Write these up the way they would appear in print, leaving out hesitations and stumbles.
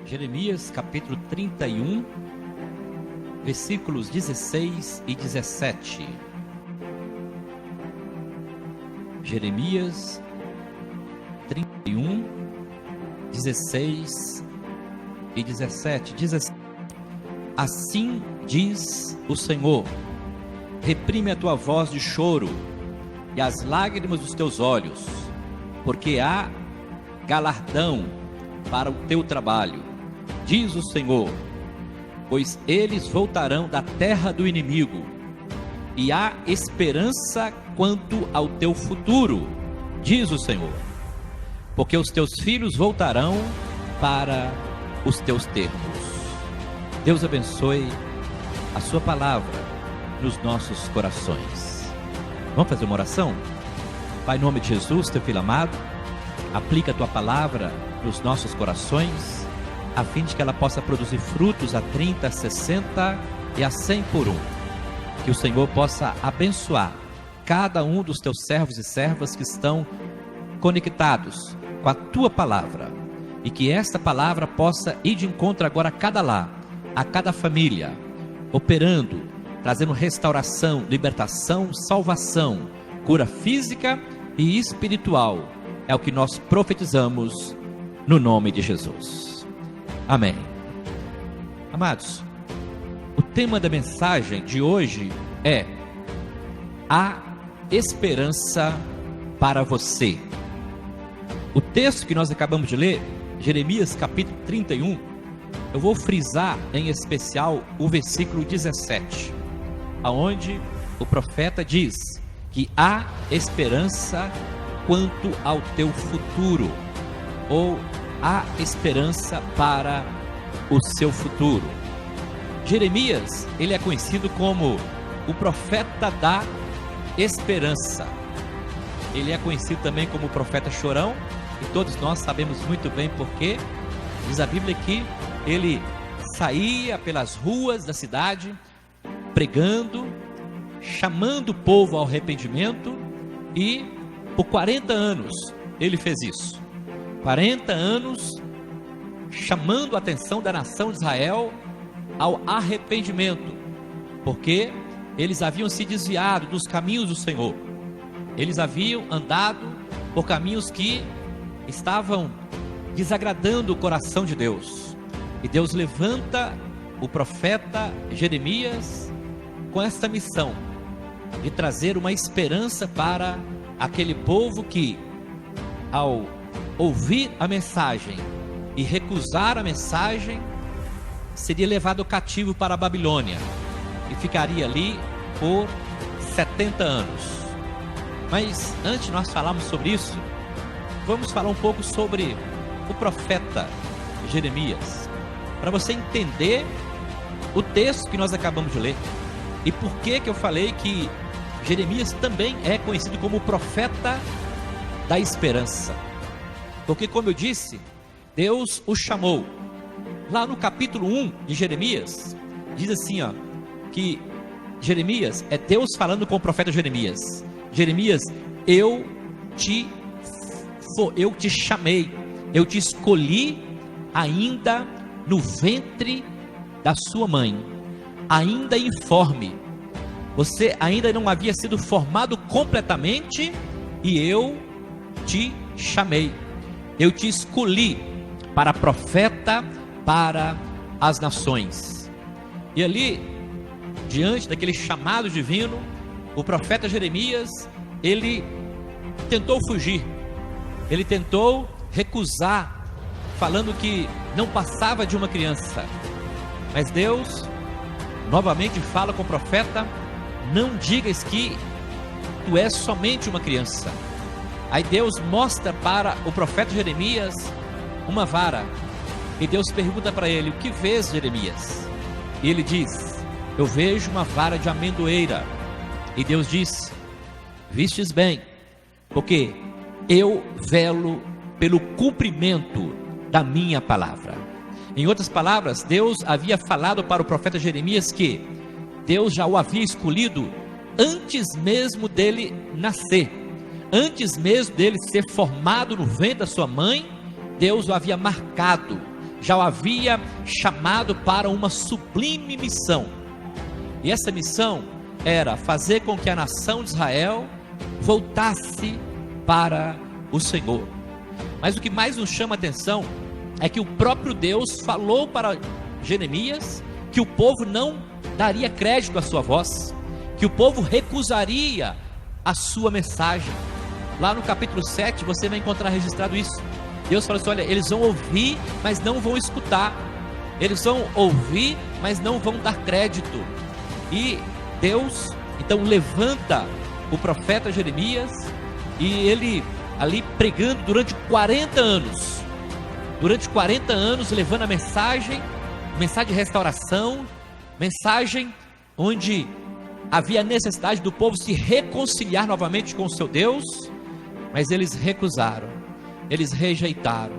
Jeremias capítulo 31, versículos 16 e 17. Jeremias 31, 16 e 17. Diz assim: assim diz o Senhor: reprime a tua voz de choro e as lágrimas dos teus olhos, porque há galardão para o teu trabalho, diz o Senhor, pois eles voltarão da terra do inimigo, e há esperança quanto ao teu futuro, diz o Senhor, porque os teus filhos voltarão para os teus termos. Deus abençoe a sua palavra nos nossos corações. Vamos fazer uma oração? Pai, em nome de Jesus, teu filho amado, aplica a tua palavra nos nossos corações, a fim de que ela possa produzir frutos a 30, a 60 e a 100 por um. Que o Senhor possa abençoar cada um dos teus servos e servas que estão conectados com a tua palavra, e que esta palavra possa ir de encontro agora a cada lar, a cada família, operando, trazendo restauração, libertação, salvação, cura física e espiritual. É o que nós profetizamos no nome de Jesus. Amém. Amados, o tema da mensagem de hoje é: a esperança para você. O texto que nós acabamos de ler, Jeremias capítulo 31, eu vou frisar em especial o versículo 17, aonde o profeta diz que há esperança quanto ao teu futuro, ou há esperança para o seu futuro. Jeremias, ele é conhecido como o profeta da esperança. Ele é conhecido também como o profeta chorão, e todos nós sabemos muito bem porque diz a Bíblia que ele saía pelas ruas da cidade pregando, chamando o povo ao arrependimento, e por 40 anos ele fez isso. 40 anos chamando a atenção da nação de Israel ao arrependimento, porque eles haviam se desviado dos caminhos do Senhor. Eles haviam andado por caminhos que estavam desagradando o coração de Deus. E Deus levanta o profeta Jeremias com esta missão de trazer uma esperança para aquele povo que, ao ouvir a mensagem e recusar a mensagem, seria levado cativo para a Babilônia e ficaria ali por 70 anos. Mas antes de nós falarmos sobre isso, vamos falar um pouco sobre o profeta Jeremias, para você entender o texto que nós acabamos de ler e por que eu falei que Jeremias também é conhecido como o profeta da esperança. Porque, como eu disse, Deus o chamou. Lá no capítulo 1 de Jeremias, diz assim, que Jeremias, é Deus falando com o profeta Jeremias: Jeremias, eu te chamei, eu te escolhi ainda no ventre da sua mãe, ainda informe. Você ainda não havia sido formado completamente, e eu te chamei, eu te escolhi para profeta para as nações. E ali, diante daquele chamado divino, o profeta Jeremias, ele tentou fugir, ele tentou recusar, falando que não passava de uma criança. Mas Deus novamente fala com o profeta: não digas que tu és somente uma criança. Aí Deus mostra para o profeta Jeremias uma vara, e Deus pergunta para ele: o que vês, Jeremias? E ele diz: eu vejo uma vara de amendoeira. E Deus diz: vistes bem, porque eu velo pelo cumprimento da minha palavra. Em outras palavras, Deus havia falado para o profeta Jeremias que Deus já o havia escolhido antes mesmo dele nascer, antes mesmo dele ser formado no ventre da sua mãe. Deus o havia marcado, já o havia chamado para uma sublime missão. E essa missão era fazer com que a nação de Israel voltasse para o Senhor. Mas o que mais nos chama a atenção é que o próprio Deus falou para Jeremias que o povo não daria crédito à sua voz, que o povo recusaria a sua mensagem. Lá no capítulo 7 você vai encontrar registrado isso. Deus fala assim: olha, eles vão ouvir, mas não vão escutar. Eles vão ouvir, mas não vão dar crédito. E Deus então levanta o profeta Jeremias, e ele ali pregando durante 40 anos. Durante 40 anos levando a mensagem de restauração, mensagem onde havia necessidade do povo se reconciliar novamente com o seu Deus, mas eles recusaram, eles rejeitaram.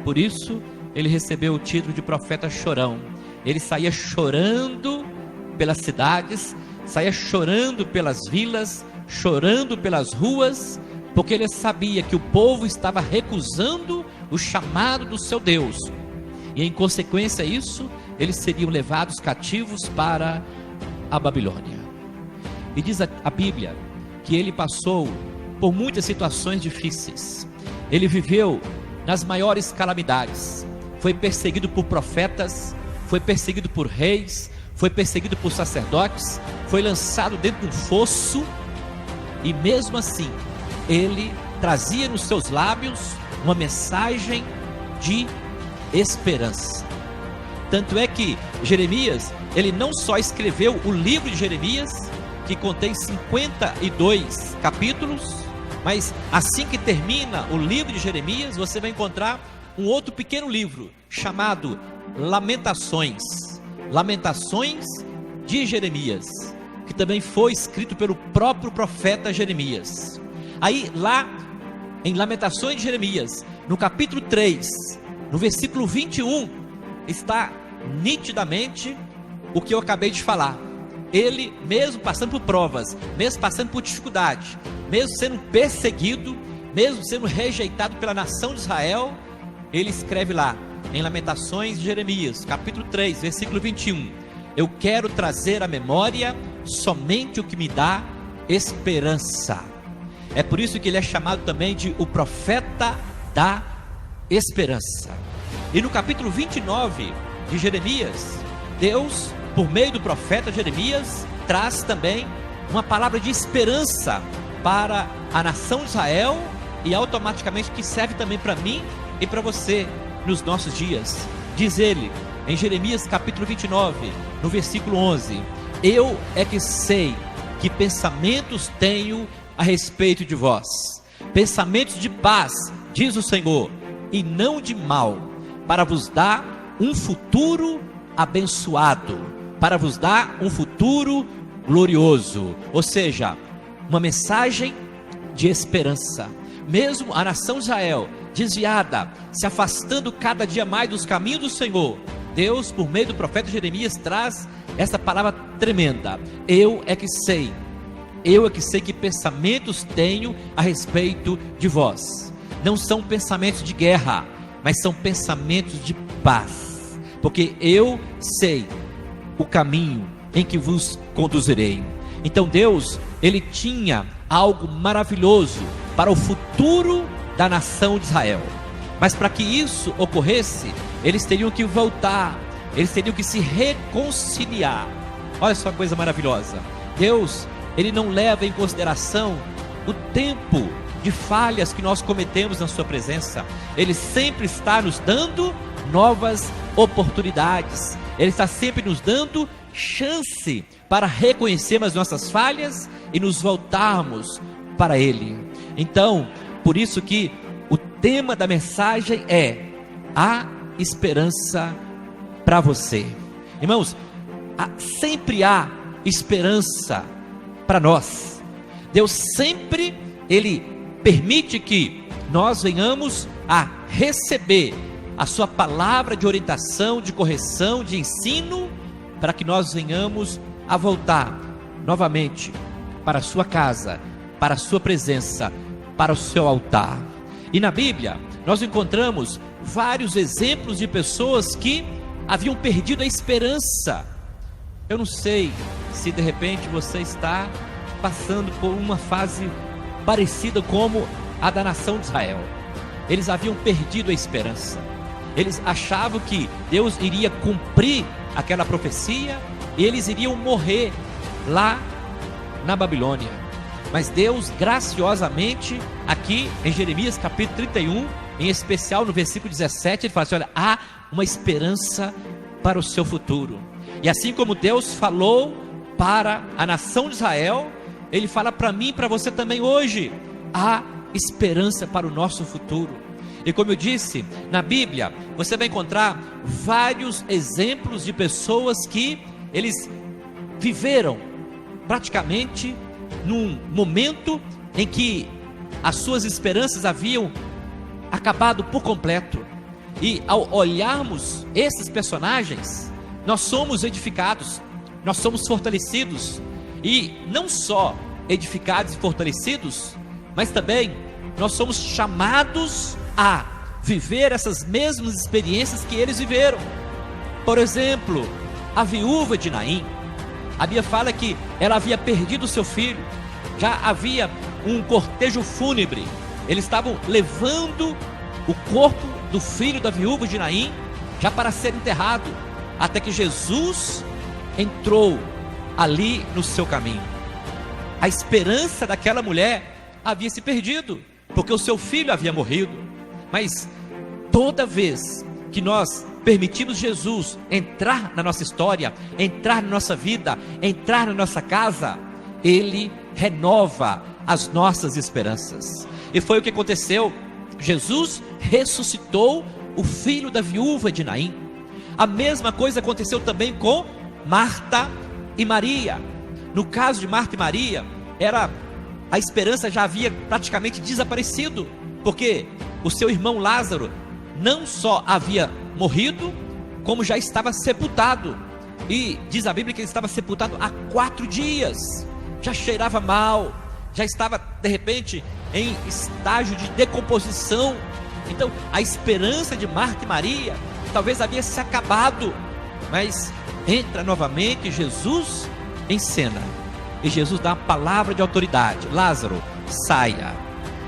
Por isso ele recebeu o título de profeta chorão. Ele saía chorando pelas cidades, saía chorando pelas vilas, chorando pelas ruas, porque ele sabia que o povo estava recusando o chamado do seu Deus, e em consequência isso, eles seriam levados cativos para a Babilônia. E diz a Bíblia que ele passou por muitas situações difíceis. Ele viveu nas maiores calamidades. Foi perseguido por profetas, foi perseguido por reis, foi perseguido por sacerdotes, foi lançado dentro de um fosso, e mesmo assim ele trazia nos seus lábios uma mensagem de esperança. Tanto é que Jeremias, ele não só escreveu o livro de Jeremias, que contém 52 capítulos, mas assim que termina o livro de Jeremias, você vai encontrar um outro pequeno livro, chamado Lamentações. Lamentações de Jeremias, que também foi escrito pelo próprio profeta Jeremias. Aí lá em Lamentações de Jeremias, no capítulo 3, no versículo 21, está nitidamente o que eu acabei de falar. Ele, mesmo passando por provas, mesmo passando por dificuldade, mesmo sendo perseguido, mesmo sendo rejeitado pela nação de Israel, ele escreve lá em Lamentações de Jeremias, capítulo 3, versículo 21: eu quero trazer à memória somente o que me dá esperança. É por isso que ele é chamado também de o profeta da esperança. E no capítulo 29 de Jeremias, Deus, por meio do profeta Jeremias, traz também uma palavra de esperança para a nação de Israel, e automaticamente que serve também para mim e para você nos nossos dias. Diz ele em Jeremias capítulo 29, no versículo 11: eu é que sei que pensamentos tenho a respeito de vós, pensamentos de paz, diz o Senhor, e não de mal, para vos dar um futuro abençoado, para vos dar um futuro glorioso. Ou seja, uma mensagem de esperança. Mesmo a nação de Israel desviada, se afastando cada dia mais dos caminhos do Senhor, Deus, por meio do profeta Jeremias, traz essa palavra tremenda: eu é que sei que pensamentos tenho a respeito de vós. Não são pensamentos de guerra, mas são pensamentos de paz, porque eu sei o caminho em que vos conduzirei. Então Deus, ele tinha algo maravilhoso para o futuro da nação de Israel, mas para que isso ocorresse, eles teriam que voltar, eles teriam que se reconciliar. Olha só que coisa maravilhosa. Deus, ele não leva em consideração o tempo de falhas que nós cometemos na sua presença. Ele sempre está nos dando novas oportunidades. Ele está sempre nos dando chance para reconhecermos as nossas falhas e nos voltarmos para Ele. Então, por isso que o tema da mensagem é a esperança para você. Irmãos, sempre há esperança para nós. Deus sempre, ele permite que nós venhamos a receber a sua palavra de orientação, de correção, de ensino, para que nós venhamos a voltar novamente para a sua casa, para a sua presença, para o seu altar. E na Bíblia nós encontramos vários exemplos de pessoas que haviam perdido a esperança. Eu não sei se de repente você está passando por uma fase parecida como a da nação de Israel. Eles haviam perdido a esperança. Eles achavam que Deus iria cumprir aquela profecia e eles iriam morrer lá na Babilônia. Mas Deus graciosamente, aqui em Jeremias capítulo 31, em especial no versículo 17, ele fala assim: olha, há uma esperança para o seu futuro. E assim como Deus falou para a nação de Israel, ele fala para mim e para você também hoje: há esperança para o nosso futuro. E como eu disse, na Bíblia você vai encontrar vários exemplos de pessoas que eles viveram praticamente num momento em que as suas esperanças haviam acabado por completo. E ao olharmos esses personagens, nós somos edificados, nós somos fortalecidos, e não só edificados e fortalecidos, mas também nós somos chamados a viver essas mesmas experiências que eles viveram. Por exemplo, a viúva de Naim, a Bíblia fala que ela havia perdido seu filho, já havia um cortejo fúnebre, eles estavam levando o corpo do filho da viúva de Naim já para ser enterrado, até que Jesus entrou ali no seu caminho. A esperança daquela mulher havia se perdido, porque o seu filho havia morrido. Mas toda vez que nós permitimos Jesus entrar na nossa história, entrar na nossa vida, entrar na nossa casa, Ele renova as nossas esperanças. E foi o que aconteceu. Jesus ressuscitou o filho da viúva de Naim. A mesma coisa aconteceu também com Marta e Maria. No caso de Marta e Maria, a esperança já havia praticamente desaparecido, porque o seu irmão Lázaro não só havia morrido, como já estava sepultado. E diz a Bíblia que ele estava sepultado há 4 dias, já cheirava mal, já estava de repente em estágio de decomposição. Então a esperança de Marta e Maria talvez havia se acabado, mas entra novamente Jesus em cena, e Jesus dá uma palavra de autoridade: Lázaro, saia.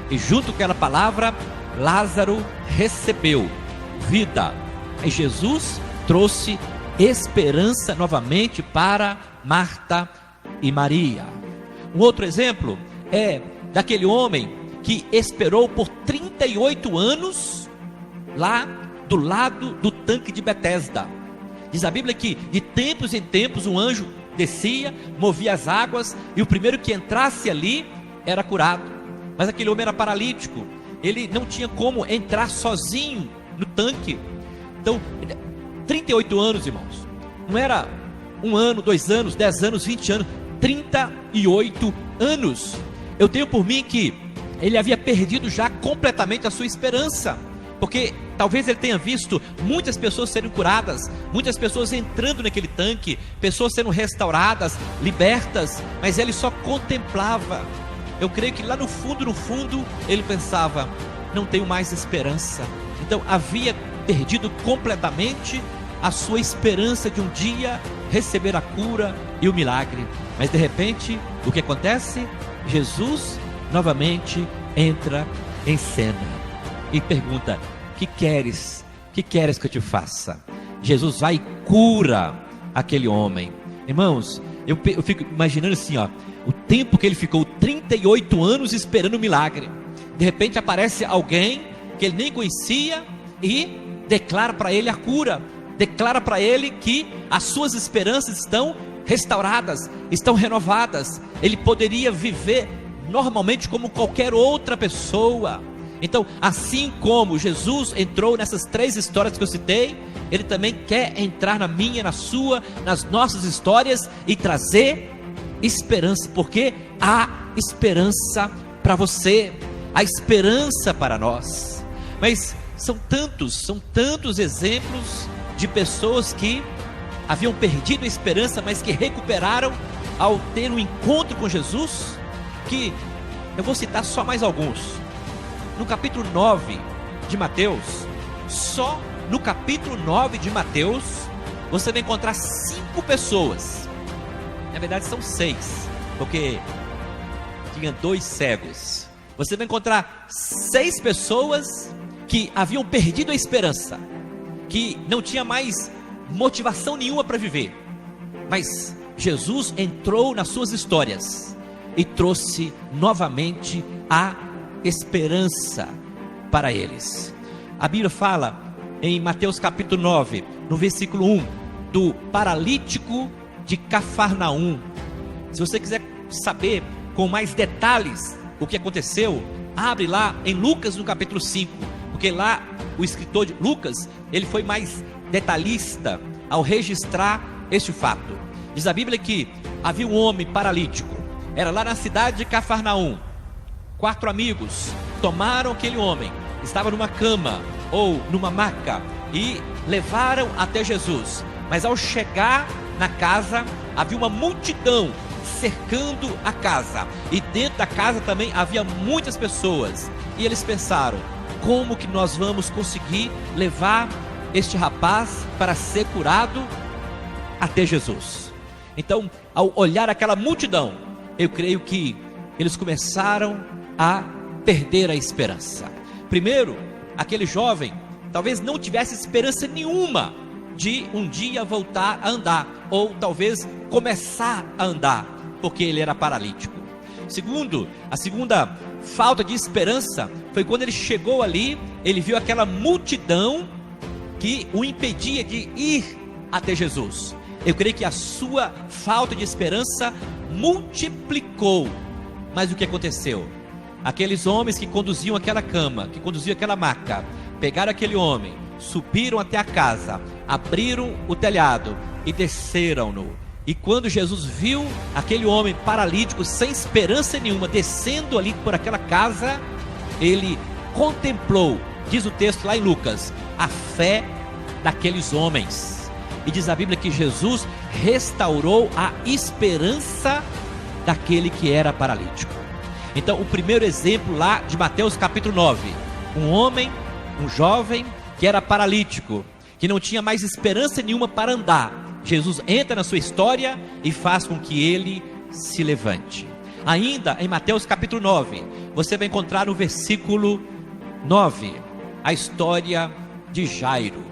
E junto com aquela palavra, Lázaro recebeu vida. E Jesus trouxe esperança novamente para Marta e Maria. Um outro exemplo é daquele homem que esperou por 38 anos lá do lado do tanque de Betesda. Diz a Bíblia que de tempos em tempos um anjo descia, movia as águas, e o primeiro que entrasse ali era curado. Mas aquele homem era paralítico, ele não tinha como entrar sozinho no tanque. Então 38 anos, irmãos, não era 1 ano, 2 anos, 10 anos, 20 anos, 38 anos. Eu tenho por mim que ele havia perdido já completamente a sua esperança, porque talvez ele tenha visto muitas pessoas serem curadas, muitas pessoas entrando naquele tanque, pessoas sendo restauradas, libertas, mas ele só contemplava. Eu creio que lá no fundo, ele pensava: não tenho mais esperança. Então havia perdido completamente a sua esperança de um dia receber a cura e o milagre. Mas de repente, o que acontece? Jesus novamente entra em cena e pergunta: que queres? Que queres que eu te faça? Jesus vai e cura aquele homem. Irmãos, eu fico imaginando assim, o tempo que ele ficou, 38 anos esperando o milagre. De repente aparece alguém que ele nem conhecia e declara para ele a cura, declara para ele que as suas esperanças estão restauradas, estão renovadas. Ele poderia viver normalmente como qualquer outra pessoa. Então, assim como Jesus entrou nessas 3 histórias que eu citei, Ele também quer entrar na minha, na sua, nas nossas histórias e trazer esperança, porque há esperança para você, há esperança para nós. Mas são tantos exemplos de pessoas que haviam perdido a esperança, mas que recuperaram ao ter um encontro com Jesus, que eu vou citar só mais alguns. No capítulo 9 de Mateus, só no capítulo 9 de Mateus, você vai encontrar 5 pessoas. Na verdade são 6, porque tinha 2 cegos. Você vai encontrar 6 pessoas que haviam perdido a esperança, que não tinha mais motivação nenhuma para viver. Mas Jesus entrou nas suas histórias e trouxe novamente a esperança para eles. A Bíblia fala em Mateus capítulo 9, no versículo 1, do paralítico de Cafarnaum. Se você quiser saber com mais detalhes o que aconteceu, abre lá em Lucas no capítulo 5, porque lá o escritor de Lucas, ele foi mais detalhista ao registrar este fato. Diz a Bíblia que havia um homem paralítico, era lá na cidade de Cafarnaum. 4 amigos tomaram aquele homem, estava numa cama ou numa maca, e levaram até Jesus. Mas ao chegar na casa, havia uma multidão cercando a casa, e dentro da casa também havia muitas pessoas, e eles pensaram: como que nós vamos conseguir levar este rapaz para ser curado até Jesus? Então, ao olhar aquela multidão, eu creio que eles começaram a perder a esperança. Primeiro, aquele jovem talvez não tivesse esperança nenhuma de um dia voltar a andar, ou talvez começar a andar, porque ele era paralítico. Segundo, a segunda falta de esperança foi quando ele chegou ali, ele viu aquela multidão que o impedia de ir até Jesus. Eu creio que a sua falta de esperança multiplicou. Mas o que aconteceu? Aqueles homens que conduziam aquela cama, que conduziam aquela maca, pegaram aquele homem, subiram até a casa, abriram o telhado e desceram-no. E quando Jesus viu aquele homem paralítico sem esperança nenhuma descendo ali por aquela casa, ele contemplou, diz o texto lá em Lucas, a fé daqueles homens. E diz a Bíblia que Jesus restaurou a esperança daquele que era paralítico. Então, o primeiro exemplo lá de Mateus capítulo 9, um homem, um jovem que era paralítico, que não tinha mais esperança nenhuma para andar. Jesus entra na sua história e faz com que ele se levante. Ainda em Mateus capítulo 9, você vai encontrar no versículo 9, a história de Jairo.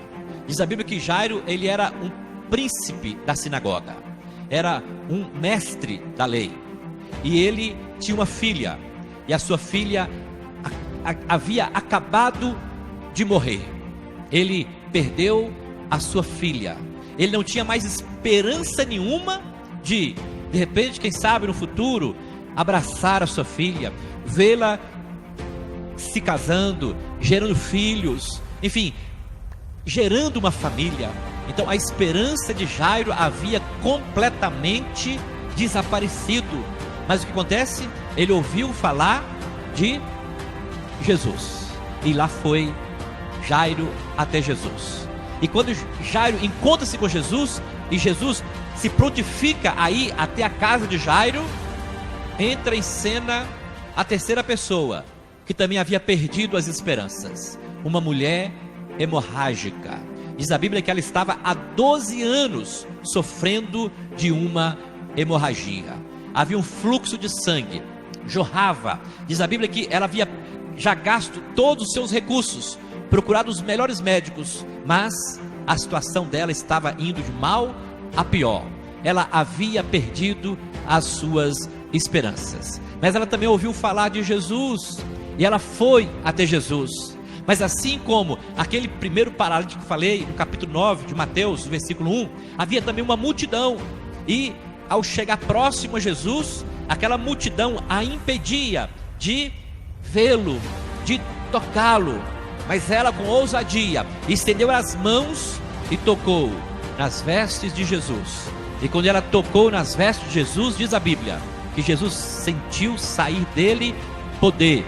Diz a Bíblia que Jairo, ele era um príncipe da sinagoga, era um mestre da lei, e ele tinha uma filha, e a sua filha havia acabado de morrer. Ele perdeu a sua filha, ele não tinha mais esperança nenhuma de repente, quem sabe no futuro, abraçar a sua filha, vê-la se casando, gerando filhos, enfim, gerando uma família. Então a esperança de Jairo havia completamente desaparecido. Mas o que acontece? Ele ouviu falar de Jesus, e lá foi Jairo até Jesus. E quando Jairo encontra-se com Jesus, e Jesus se prontifica a ir até a casa de Jairo, entra em cena a terceira pessoa, que também havia perdido as esperanças, uma mulher hemorrágica. Diz a Bíblia que ela estava há 12 anos sofrendo de uma hemorragia. Havia um fluxo de sangue, jorrava. Diz a Bíblia que ela havia já gasto todos os seus recursos, procurado os melhores médicos, mas a situação dela estava indo de mal a pior. Ela havia perdido as suas esperanças. Mas ela também ouviu falar de Jesus, e ela foi até Jesus. Mas assim como aquele primeiro paralítico que falei no capítulo 9 de Mateus, versículo 1, havia também uma multidão, e ao chegar próximo a Jesus, aquela multidão a impedia de vê-lo, de tocá-lo. Mas ela, com ousadia, estendeu as mãos e tocou nas vestes de Jesus. E quando ela tocou nas vestes de Jesus, diz a Bíblia que Jesus sentiu sair dele poder,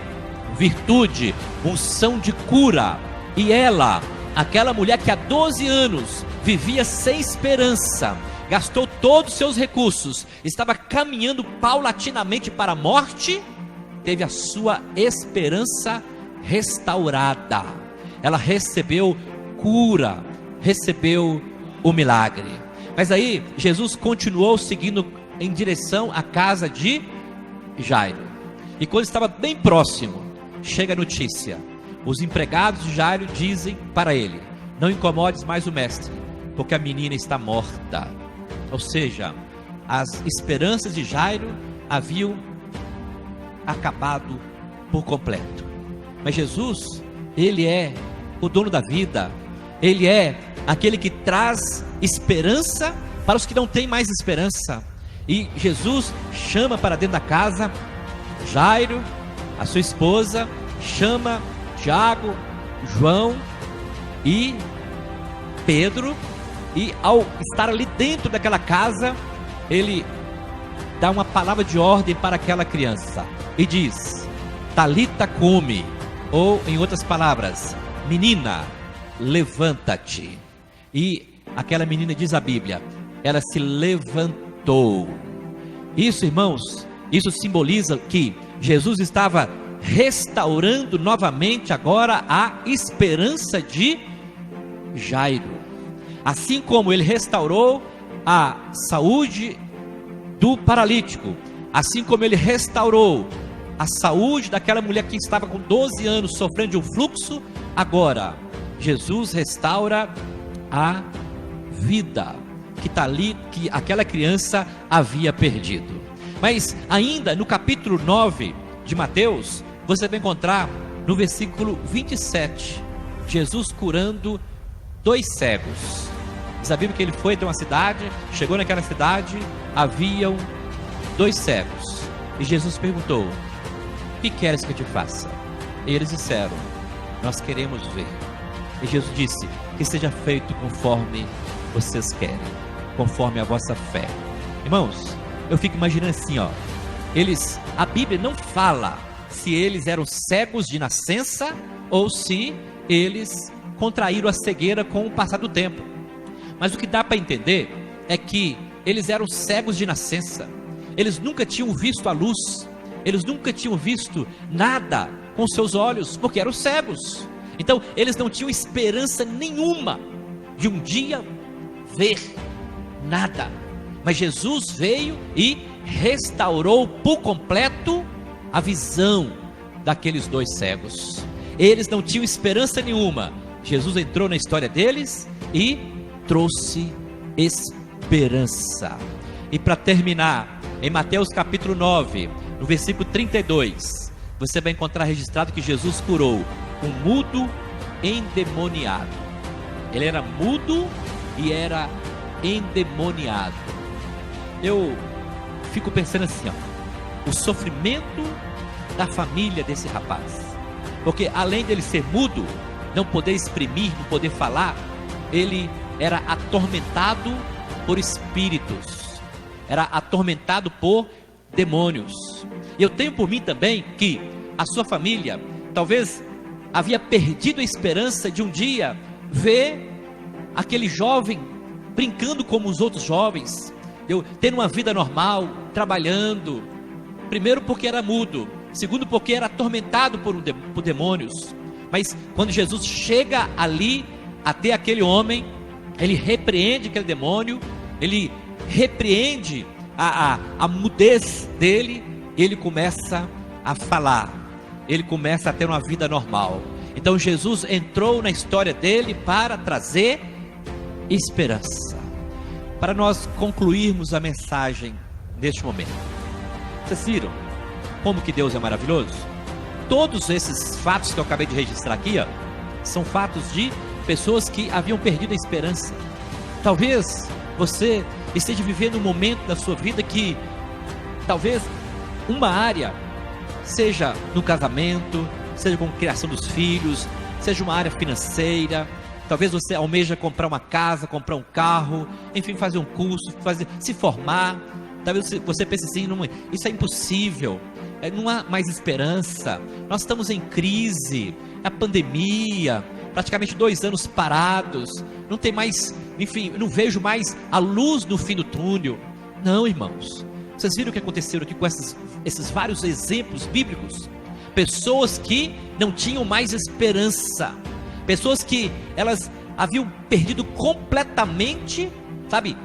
virtude, unção de cura. E ela, aquela mulher que há 12 anos vivia sem esperança, gastou todos os seus recursos, estava caminhando paulatinamente para a morte, teve a sua esperança restaurada. ela recebeu cura, recebeu o milagre. Mas aí Jesus continuou seguindo em direção à casa de Jairo. E quando estava bem próximo, chega a notícia. Os empregados de Jairo dizem para ele: não incomodes mais o mestre, porque a menina está morta. Ou seja, as esperanças de Jairo haviam acabado por completo. Mas Jesus, ele é o dono da vida. Ele é aquele que traz esperança para os que não têm mais esperança. E Jesus chama para dentro da casa Jairo, a sua esposa, chama Tiago, João e Pedro, e ao estar ali dentro daquela casa, ele dá uma palavra de ordem para aquela criança e diz: Talita cumi, ou em outras palavras, menina, levanta-te. E aquela menina, diz a Bíblia, ela se levantou. Isso, irmãos, isso simboliza que Jesus estava restaurando novamente agora a esperança de Jairo. Assim como ele restaurou a saúde do paralítico, assim como ele restaurou a saúde daquela mulher que estava com 12 anos sofrendo de um fluxo, agora Jesus restaura a vida que está ali, que aquela criança havia perdido. Mas ainda no capítulo 9 de Mateus, você vai encontrar no versículo 27, Jesus curando 2 cegos. Diz a Bíblia que ele foi até uma cidade, chegou naquela cidade, haviam 2 cegos. E Jesus perguntou: o que queres que eu te faça? E eles disseram: nós queremos ver. E Jesus disse: que seja feito conforme vocês querem, conforme a vossa fé. Irmãos, eu fico imaginando assim, ó, a Bíblia não fala se eles eram cegos de nascença ou se eles contraíram a cegueira com o passar do tempo. Mas o que dá para entender é que eles eram cegos de nascença. Eles nunca tinham visto a luz, eles nunca tinham visto nada com seus olhos, porque eram cegos. Então eles não tinham esperança nenhuma de um dia ver nada. Mas Jesus veio e restaurou por completo a visão daqueles 2 cegos. Eles não tinham esperança nenhuma. Jesus entrou na história deles e trouxe esperança. E para terminar, em Mateus capítulo 9, no versículo 32, você vai encontrar registrado que Jesus curou um mudo endemoniado. Ele era mudo e era endemoniado. Eu fico pensando assim, ó, o sofrimento da família desse rapaz, porque além dele ser mudo, não poder exprimir, não poder falar, ele era atormentado por espíritos, era atormentado por demônios. E eu tenho por mim também que a sua família talvez havia perdido a esperança de um dia ver aquele jovem brincando como os outros jovens, tendo uma vida normal, trabalhando. Primeiro porque era mudo, segundo porque era atormentado por demônios. Mas quando Jesus chega ali até aquele homem, ele repreende aquele demônio, ele repreende a mudez dele, ele começa a falar, ele começa a ter uma vida normal. Então Jesus entrou na história dele para trazer esperança. Para nós concluirmos a mensagem neste momento, vocês viram como que Deus é maravilhoso? Todos esses fatos que eu acabei de registrar aqui, ó, são fatos de pessoas que haviam perdido a esperança. Talvez você esteja vivendo um momento da sua vida que talvez uma área, seja no casamento, seja com a criação dos filhos, seja uma área financeira, talvez você almeja comprar uma casa, comprar um carro, enfim, fazer um curso, se formar. Talvez você pense assim, isso é impossível, não há mais esperança, nós estamos em crise, a pandemia, praticamente 2 anos parados, não tem mais, enfim, não vejo mais a luz no fim do túnel. Não, irmãos, vocês viram o que aconteceu aqui com esses vários exemplos bíblicos? Pessoas que não tinham mais esperança, pessoas que elas haviam perdido completamente, sabe,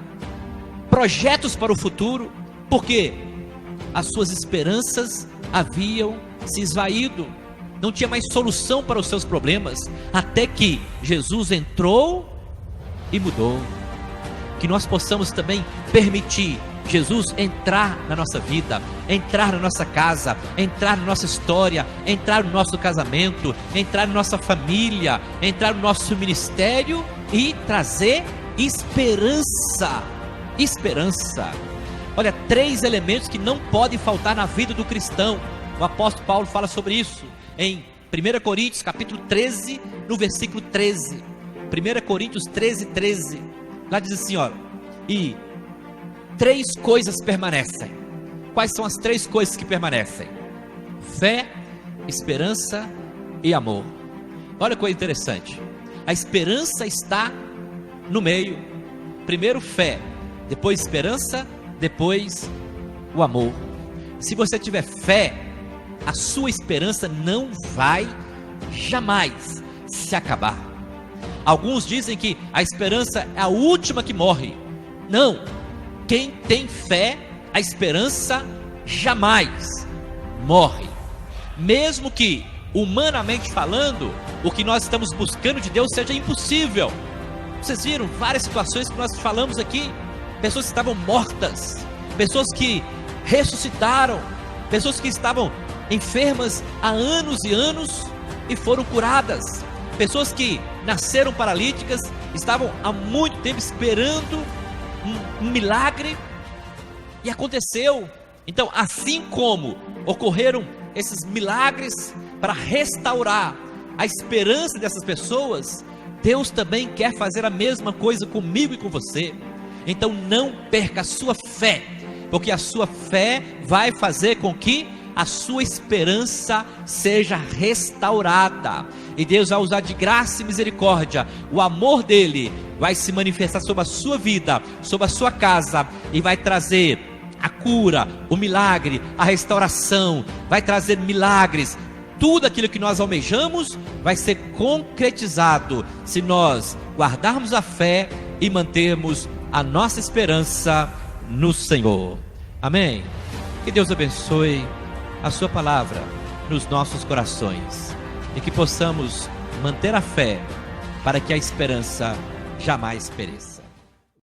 projetos para o futuro, porque as suas esperanças haviam se esvaído, não tinha mais solução para os seus problemas, até que Jesus entrou e mudou. Que nós possamos também permitir Jesus entrar na nossa vida, entrar na nossa casa, entrar na nossa história, entrar no nosso casamento, entrar na nossa família, entrar no nosso ministério e trazer esperança. Esperança. Olha, 3 elementos que não podem faltar na vida do cristão. O apóstolo Paulo fala sobre isso em 1 Coríntios capítulo 13, no versículo 13. 1 Coríntios 13, 13. Lá diz assim, ó: e 3 coisas permanecem. Quais são as 3 coisas que permanecem? Fé, esperança e amor. Olha que coisa interessante. A esperança está no meio. Primeiro fé, depois esperança, depois o amor. Se você tiver fé, a sua esperança não vai jamais se acabar. Alguns dizem que a esperança é a última que morre. Não. Quem tem fé, a esperança jamais morre. Mesmo que, humanamente falando, o que nós estamos buscando de Deus seja impossível. Vocês viram várias situações que nós falamos aqui. Pessoas que estavam mortas, pessoas que ressuscitaram, pessoas que estavam enfermas há anos e anos e foram curadas, pessoas que nasceram paralíticas, estavam há muito tempo esperando um milagre e aconteceu. Então, assim como ocorreram esses milagres para restaurar a esperança dessas pessoas, Deus também quer fazer a mesma coisa comigo e com você. Então não perca a sua fé, porque a sua fé vai fazer com que a sua esperança seja restaurada, e Deus vai usar de graça e misericórdia. O amor dele vai se manifestar sobre a sua vida, sobre a sua casa, e vai trazer a cura, o milagre, a restauração, vai trazer milagres. Tudo aquilo que nós almejamos vai ser concretizado se nós guardarmos a fé e mantermos a nossa esperança no Senhor. Amém? Que Deus abençoe a sua palavra nos nossos corações e que possamos manter a fé para que a esperança jamais pereça.